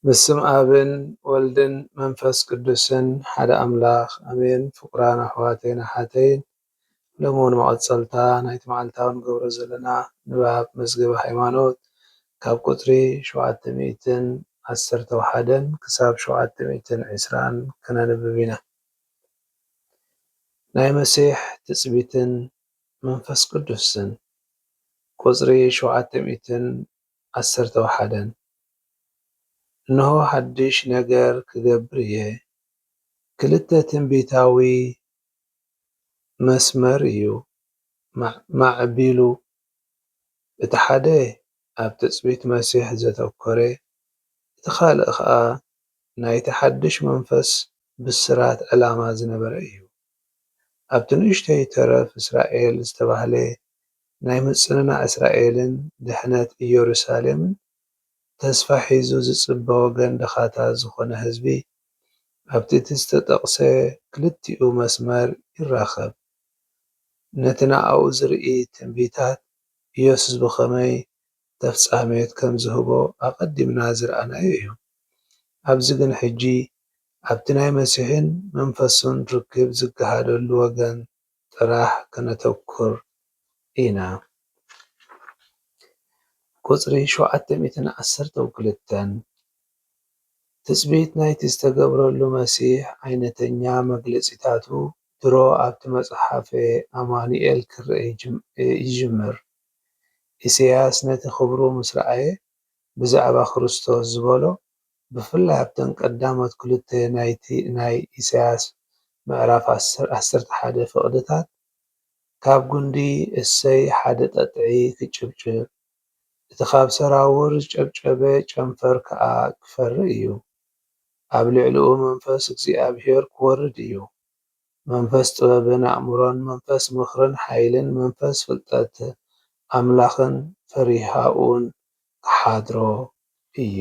በስመ አብን ወልድን መንፈስ ቅዱስን ሓደ አምላኽ አሜን። ፍቁራን አሕዋተይን አሓተይን ሎሙን መቐፀልታ ናይቲ መዓልታዊ ንገብሮ ዘለና ንባብ መዝገበ ሃይማኖት ካብ ቁፅሪ 711 ክሳብ 720 ከነንብብ ኢና። ናይ መሲሕ ትፅቢትን መንፈስ ቅዱስን ቁፅሪ 711 እነሆ ሓድሽ ነገር ክገብር እየ። ክልተ ትንቢታዊ መስመር እዩ ማዕቢሉ። እቲ ሓደ ኣብ ትፅቢት መሲሕ ዘተኮረ እቲ ካልእ ከዓ ናይቲ ሓድሽ መንፈስ ብስራት ዕላማ ዝነበረ እዩ። ኣብቲ ንእሽተይ ተረፍ እስራኤል ዝተባህለ ናይ ምፅንናዕ እስራኤልን ድሕነት ኢየሩሳሌምን ተስፋ ሒዙ ዝፅበ ወገን ድኻታት ዝኾነ ህዝቢ ኣብቲ ዝተጠቕሰ ክልቲኡ መስመር ይራኸብ። ነቲ ንኣብኡ ዝርኢ ትንቢታት ኢየሱስ ብኸመይ ተፍፃሜት ከም ዝህቦ ኣቐዲምና ዝረኣናዮ እዩ። ኣብዚ ግን ሕጂ ኣብቲ ናይ መሲሕን መንፈሱን ርክብ ዝገሃደሉ ወገን ጥራሕ ከነተኩር ኢና። ቁፅሪ 712 ትፅቢት ናይቲ ዝተገብረሉ መሲሕ ዓይነተኛ መግለፂታቱ ድሮ ኣብቲ መፅሓፈ ኣማኑኤል ክርአ ይጅምር። ኢሳያስ ነቲ ክብሩ ምስ ረኣየ ብዛዕባ ክርስቶስ ዝበሎ ብፍላይ ኣብተን ቀዳሞት ክልተ ናይ ኢሳያስ ምዕራፍ 11 ፍቕድታት ካብ ጉንዲ እሰይ ሓደ ጠጥዒ ክጭብጭብ እቲ ካብ ሰራውር ዝጨብጨበ ጨንፈር ከዓ ክፈሪ እዩ። ኣብ ልዕሊኡ መንፈስ እግዚኣብሔር ክወርድ እዩ። መንፈስ ጥበብን ኣእምሮን፣ መንፈስ ምኽርን ሓይልን፣ መንፈስ ፍልጠት ኣምላኽን ፈሪሃኡን ክሓድሮ እዩ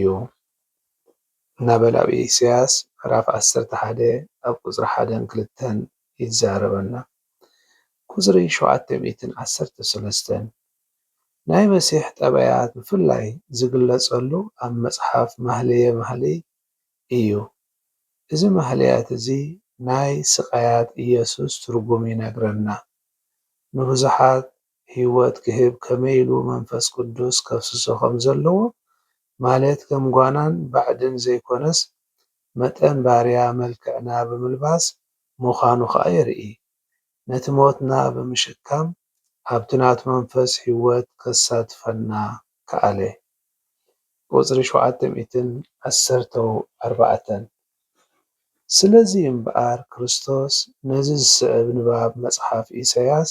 እናበለ ኣብ ኢሳያስ ምዕራፍ 11 ኣብ ቁፅሪ 1ን 2ን ይዛረበና። ቁፅሪ 713 ናይ መሲሕ ጠባያት ብፍላይ ዝግለፀሉ ኣብ መፅሓፍ ማህለየ መኃልይ እዩ። እዚ ማህለያት እዚ ናይ ስቃያት ኢየሱስ ትርጉም ይነግረና። ንብዙሓት ህይወት ክህብ ከመይ ኢሉ መንፈስ ቅዱስ ከፍስሶ ከም ዘለዎ ማለት ከም ጓናን ባዕድን ዘይኮነስ መጠን ባርያ መልክዕና ብምልባስ ምዃኑ ከዓ የርኢ። ነቲ ሞትና ብምሽካም ኣብቲ ናቱ መንፈስ ህይወት ከሳትፈና ከኣለ። ቁፅሪ 714 ስለዚ እምበኣር ክርስቶስ ነዚ ዝስዕብ ንባብ መፅሓፍ ኢሳያስ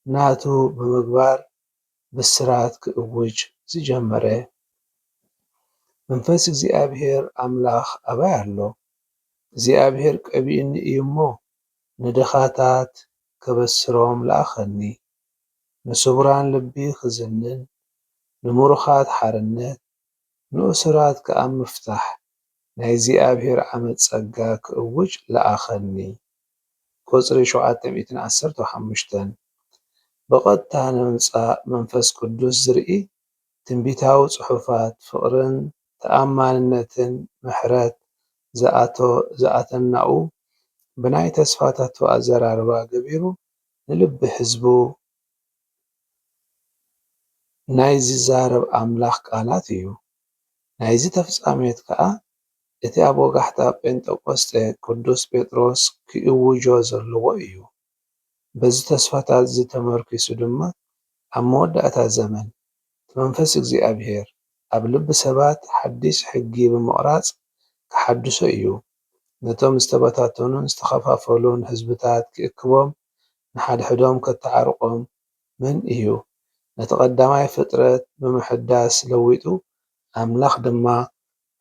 ናቱ ብምግባር ብስራት ክእውጅ ዝጀመረ መንፈስ እግዚኣብሔር ኣምላኽ ኣባይ ኣሎ። እግዚኣብሔር ቀቢኡኒ እዩ እሞ ንድኻታት ከበስሮም ለኣኸኒ። ንስውራን ልቢ ክዝንን፣ ንምሩኻት ሓርነት፣ ንእሱራት ከዓ ምፍታሕ ናይ እግዚኣብሔር ዓመት ጸጋ ክእውጅ ለኣኸኒ። ቁፅሪ 715 ብቐጥታ ንምምፃእ መንፈስ ቅዱስ ዝርኢ ትንቢታዊ ፅሑፋት ፍቕርን ተኣማንነትን ምሕረት ዝኣተናኡ ብናይ ተስፋታቱ ኣዘራርባ ገቢሩ ንልቢ ህዝቡ ናይ ዝዛረብ ኣምላኽ ቃላት እዩ። ናይዚ ተፍፃሜት ከዓ እቲ ኣብ ወጋሕታ ጴንጠቆስጤ ቅዱስ ጴጥሮስ ክእውጆ ዘለዎ እዩ። በዚ ተስፋታት ዝተመርኪሱ ድማ ኣብ መወዳእታ ዘመን መንፈስ እግዚኣብሔር ኣብ ልቢ ሰባት ሓድሽ ሕጊ ብምቕራፅ ክሓድሶ እዩ። ነቶም ዝተበታተኑን ዝተኸፋፈሉን ህዝብታት ክእክቦም፣ ንሓድሕዶም ከተዓርቆም ምን እዩ። ነቲ ቀዳማይ ፍጥረት ብምሕዳስ ለዊጡ ኣምላኽ ድማ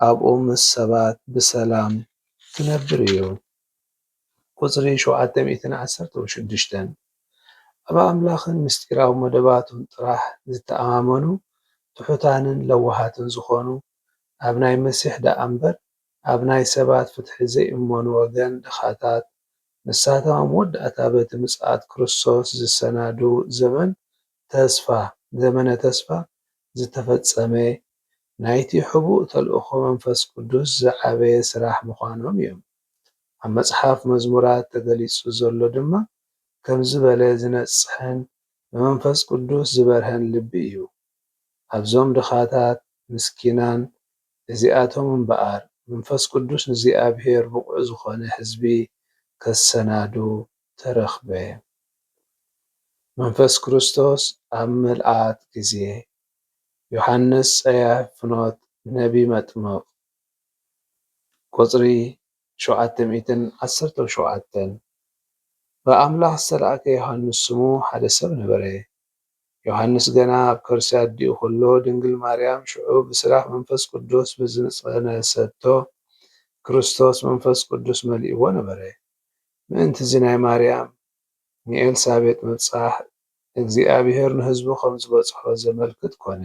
ኣብኡ ምስ ሰባት ብሰላም ክነብር እዩ። ቁፅሪ 716 ኣብ ኣምላኽን ምስጢራዊ መደባቱን ጥራሕ ዝተኣማመኑ ትሑታንን ለዋሃትን ዝኾኑ ኣብ ናይ መሲሕ ዳኣ እምበር ኣብ ናይ ሰባት ፍትሒ ዘይእመኑ ወገን ድኻታት ንሳቶም ኣብ መወዳእታ በቲ ምጽኣት ክርስቶስ ዝሰናዱ ዘመነ ተስፋ ዝተፈጸመ ናይቲ ሕቡእ ተልእኾ መንፈስ ቅዱስ ዝዓበየ ስራሕ ምዃኖም እዮም። ኣብ መጽሓፍ መዝሙራት ተገሊጹ ዘሎ ድማ ከም ዝበለ ዝነጽሕን ብመንፈስ ቅዱስ ዝበርሀን ልቢ እዩ። ኣብዞም ድኻታት ምስኪናን እዚኣቶም እምበኣር መንፈስ ቅዱስ ንእግዚኣብሔር ብቑዕ ዝኾነ ህዝቢ ከሰናዱ ተረኽበ። መንፈስ ክርስቶስ ኣብ ምልኣት ግዜ ዮሃንስ ጸያሕ ፍኖት ነቢ መጥምቕ ቁጽሪ 717 ብኣምላኽ ዝተልኣከ ዮሃንስ ስሙ ሓደ ሰብ ነበረ። ዮሃንስ ገና ኣብ ከርሲ ኣዲኡ ከሎ ድንግል ማርያም ሽዑ ብስራሕ መንፈስ ቅዱስ ብዝጸነሰቶ ክርስቶስ መንፈስ ቅዱስ መሊእዎ ነበረ። ምእንቲ እዚ ናይ ማርያም ንኤልሳቤጥ ምብጻሕ እግዚኣብሔር ንህዝቡ ከም ዝበጽሖ ዘመልክት ኮነ።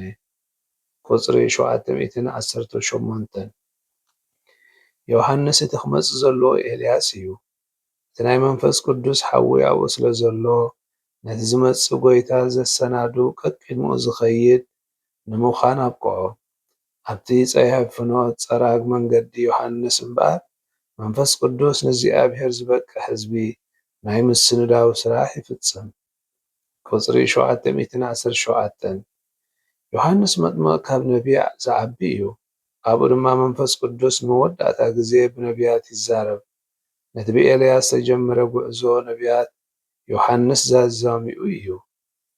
ቁጽሪ 718 ዮሃንስ እቲ ክመጽእ ዘለዎ ኤልያስ እዩ። እቲ ናይ መንፈስ ቅዱስ ሓዊ ኣብኡ ስለ ዘሎ ነቲ ዝመጽእ ጐይታ ዘሰናዱ ቀቂድምኡ ዝኸይድ ንምዃን ኣብቅዖ። ኣብቲ ጸይሐ ፍኖት ጸራግ መንገዲ ዮሃንስ እምበኣር መንፈስ ቅዱስ ንእግዚኣብሔር ዝበቅዕ ህዝቢ ናይ ምስንዳው ስራሕ ይፍጽም። ቁጽሪ 717 ዮሃንስ መጥምቕ ካብ ነቢይ ዝዓቢ እዩ። ኣብኡ ድማ መንፈስ ቅዱስ ንመወዳእታ ግዜ ብነቢያት ይዛረብ። ነቲ ብኤልያስ ዝተጀመረ ጉዕዞ ነቢያት ዮሃንስ ዘዛሚኡ እዩ።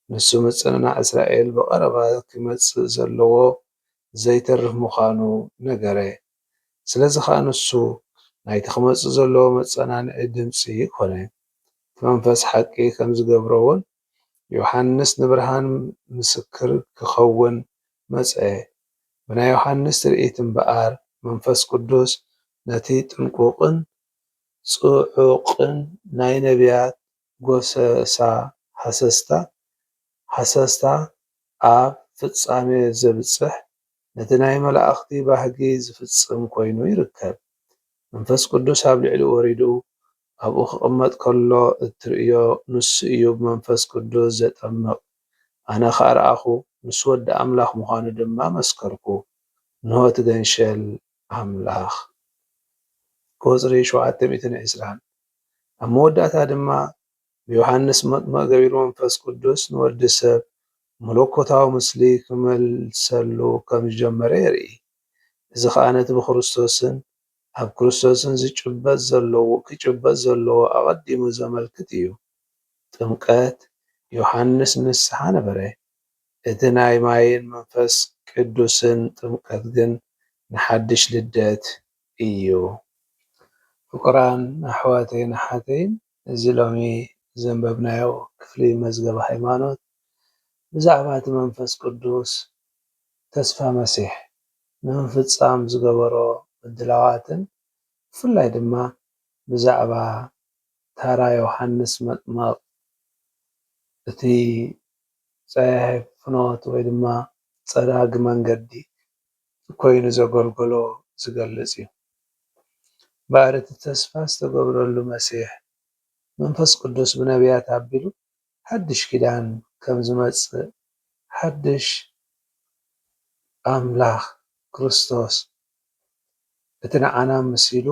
ንሱ ምጽንናዕ እስራኤል ብቐረባ ክመጽእ ዘለዎ ዘይተርፍ ምዃኑ ነገረ። ስለዚ ከዓ ንሱ ናይቲ ክመጽእ ዘለዎ መጸናንዒ ድምፂ ኮነ። እቲ መንፈስ ሓቂ ከም ዝገብሮ እውን ዮሃንስ ንብርሃን ምስክር ክኸውን መጽአ። ብናይ ዮሃንስ ትርኢት እምበኣር መንፈስ ቅዱስ ነቲ ጥንቁቕን ጽዑቕን ናይ ነቢያት ጐሰሳ ሓሰስታ ኣብ ፍጻሜ ዘብጽሕ ነቲ ናይ መላእኽቲ ባህጊ ዝፍጽም ኮይኑ ይርከብ። መንፈስ ቅዱስ ኣብ ልዕሊኡ ወሪዱ ኣብኡ ክቕመጥ ከሎ እትርእዮ ንሱ እዩ ብመንፈስ ቅዱስ ዘጠምቕ። ኣነ ኸ ረኣኹ ንሱ ወዲ ኣምላኽ ምዃኑ ድማ መስከርኩ። ንሆ እቲ ገንሸል ኣምላኽ። ቁጽሪ 720 ኣብ መወዳእታ ድማ ብዮሃንስ መጥምቕ ገቢሩ መንፈስ ቅዱስ ንወዲ ሰብ መለኮታዊ ምስሊ ክመልሰሉ ከም ዝጀመረ የርኢ። እዚ ከዓ ነቲ ብክርስቶስን ኣብ ክርስቶስን ክጭበጥ ዘለዎ ኣቐዲሙ ዘመልክት እዩ። ጥምቀት ዮሃንስ ንስሓ ነበረ። እቲ ናይ ማይን መንፈስ ቅዱስን ጥምቀት ግን ንሓድሽ ልደት እዩ። ፍቁራን ኣሕዋተይን ኣሓተይን እዚ ሎሚ ዘንበብናዮ ክፍሊ መዝገበ ሃይማኖት ብዛዕባ እቲ መንፈስ ቅዱስ ተስፋ መሲሕ ንምፍጻም ዝገበሮ ምድላዋትን ብፍላይ ድማ ብዛዕባ ታራ ዮሃንስ መጥምቕ እቲ ጸያሕ ፍኖት ወይ ድማ ጸራግ መንገዲ ኮይኑ ዘገልገሎ ዝገልጽ እዩ። ባዕሪ እቲ ተስፋ ዝተገብረሉ መሲሕ መንፈስ ቅዱስ ብነቢያት ኣቢሉ ሓድሽ ኪዳን ከም ዝመጽእ ሓድሽ ኣምላኽ ክርስቶስ እቲ ንዓና መሲሉ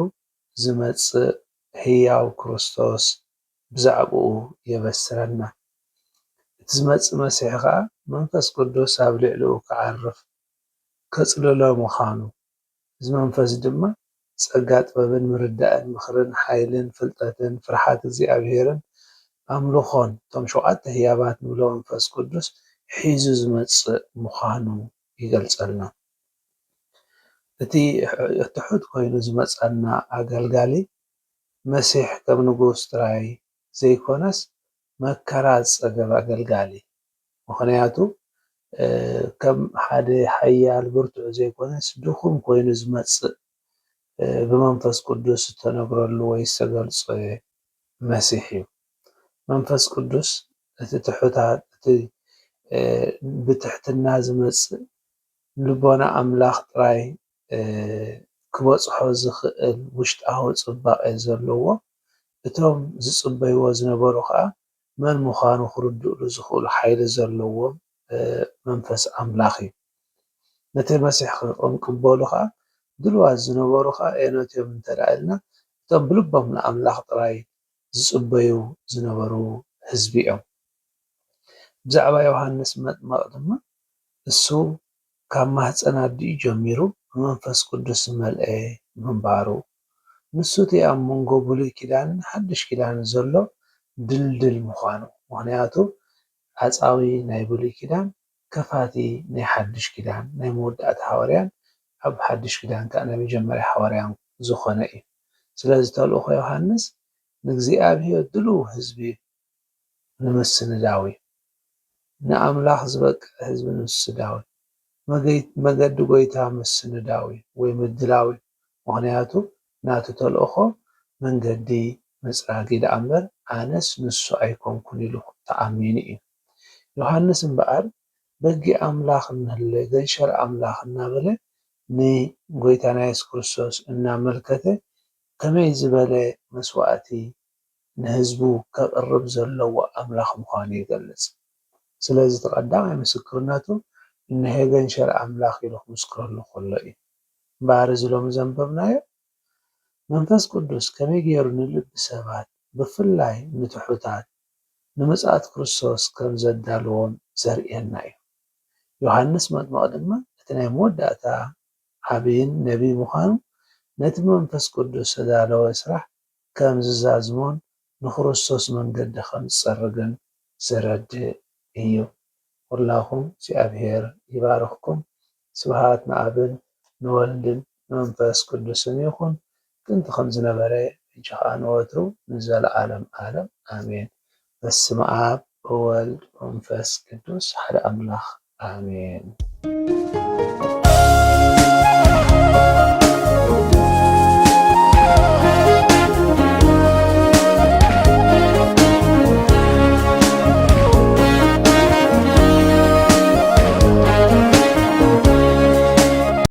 ዝመጽእ ህያው ክርስቶስ ብዛዕባኡ የበስረና። እቲ ዝመጽእ መሲሕ ከዓ መንፈስ ቅዱስ ኣብ ልዕሊኡ ክዓርፍ ከጽልሎ ምዃኑ እዚ መንፈስ ድማ ጸጋ ጥበብን ምርዳእን ምኽርን ሓይልን ፍልጠትን ፍርሓት እግዚኣብሔርን ኣምልኾን እቶም 7 ህያባት ንብሎ መንፈስ ቅዱስ ሒዙ ዝመጽእ ምዃኑ ይገልጸልና። እቲ ትሑት ኮይኑ ዝመጸና ኣገልጋሊ መሲሕ ከም ንጉስ ጥራይ ዘይኮነስ መከራ ዝጸገበ ኣገልጋሊ። ምኽንያቱ ከም ሓደ ሓያል ብርቱዕ ዘይኮነስ ድኹም ኮይኑ ዝመጽእ ብመንፈስ ቅዱስ ዝተነግረሉ ወይ ዝተገልጸ መሲሕ እዩ። መንፈስ ቅዱስ እቲ ትሑታት እቲ ብትሕትና ዝመጽእ ልቦና ኣምላኽ ጥራይ ክበጽሖ ዝኽእል ውሽጣዊ ጽባቐ ዘለዎ እቶም ዝጽበይዎ ዝነበሩ ከዓ መን ምዃኑ ክርድእሉ ዝኽእሉ ሓይሊ ዘለዎ መንፈስ ኣምላኽ እዩ። ነቲ መሲሕ ክቅበሉ ከዓ ድልዋት ዝነበሩ ከዓ ኤኖትዮም እንተደኣ ኢልና እቶም ብልቦም ንኣምላኽ ጥራይ ዝፅበዩ ዝነበሩ ህዝቢ እዮም። ብዛዕባ ዮሃንስ መጥመቅ ድማ እሱ ካብ ማህፀን ኣዲኡ ጀሚሩ ብመንፈስ ቅዱስ ዝመልአ ምንባሩ ንሱ እቲ ኣብ መንጎ ብሉይ ኪዳንን ሓድሽ ኪዳንን ዘሎ ድልድል ምኳኑ ምክንያቱ ዓፃዊ ናይ ብሉይ ኪዳን ከፋቲ ናይ ሓድሽ ኪዳን ናይ መወዳእታ ሃዋርያን ኣብ ሓድሽ ኪዳን ከዓ ናይ መጀመርያ ሃዋርያን ዝኾነ እዩ። ስለዚ ተልእኮ ዮሃንስ ንእግዚኣብሄር ድልው ህዝቢ ንምስንዳው እዩ። ንኣምላኽ ዝበቅዕ ህዝቢ ንምስዳው መገዲ ጎይታ ምስንዳው ወይ ምድላው እዩ። ምክንያቱ ናቱ ተልእኮ መንገዲ መፅራጊ ደኣ እምበር ኣነስ ንሱ ኣይኮንኩን ኢሉ ተኣሚኑ እዩ። ዮሃንስ እምበኣር በጊ ኣምላኽ እንህለ ገንሸር ኣምላኽ እናበለ ንጎይታና የሱስ ክርስቶስ እናመልከተ ከመይ ዝበለ መስዋእቲ ንህዝቡ ከቅርብ ዘለዎ ኣምላኽ ምኳኑ ይገልፅ። ስለዚ እቲ ቀዳማይ ምስክርነቱ እኒሀ ገንሸር ኣምላኽ ኢሉ ክምስክረሉ ከሎ እዩ። እምበኣር እዚ ሎሚ ዘንበብናዮ መንፈስ ቅዱስ ከመይ ገይሩ ንልቢ ሰባት ብፍላይ ንትሑታት ንምጽኣት ክርስቶስ ከም ዘዳልዎም ዘርእየና እዩ። ዮሃንስ መጥምቅ ድማ እቲ ናይ መወዳእታ ዓብይን ነቢይ ምኳኑ ነቲ መንፈስ ቅዱስ ዝተዳለወ ስራሕ ከም ዝዛዝሞን ንክርስቶስ መንገዲ ከም ዝፀርግን ዘረድእ እዩ። ኩላኩም እግዚኣብሄር ይባርክኩም። ስብሃት ንኣብን ንወልድን ንመንፈስ ቅዱስን ይኩን ጥንቲ ከም ዝነበረ ሕጂ ከዓ ንወትሩ ንዘለዓለም ዓለም ኣሜን። በስመ አብ ወወልድ ወመንፈስ ቅዱስ ሓደ ኣምላኽ ኣሜን።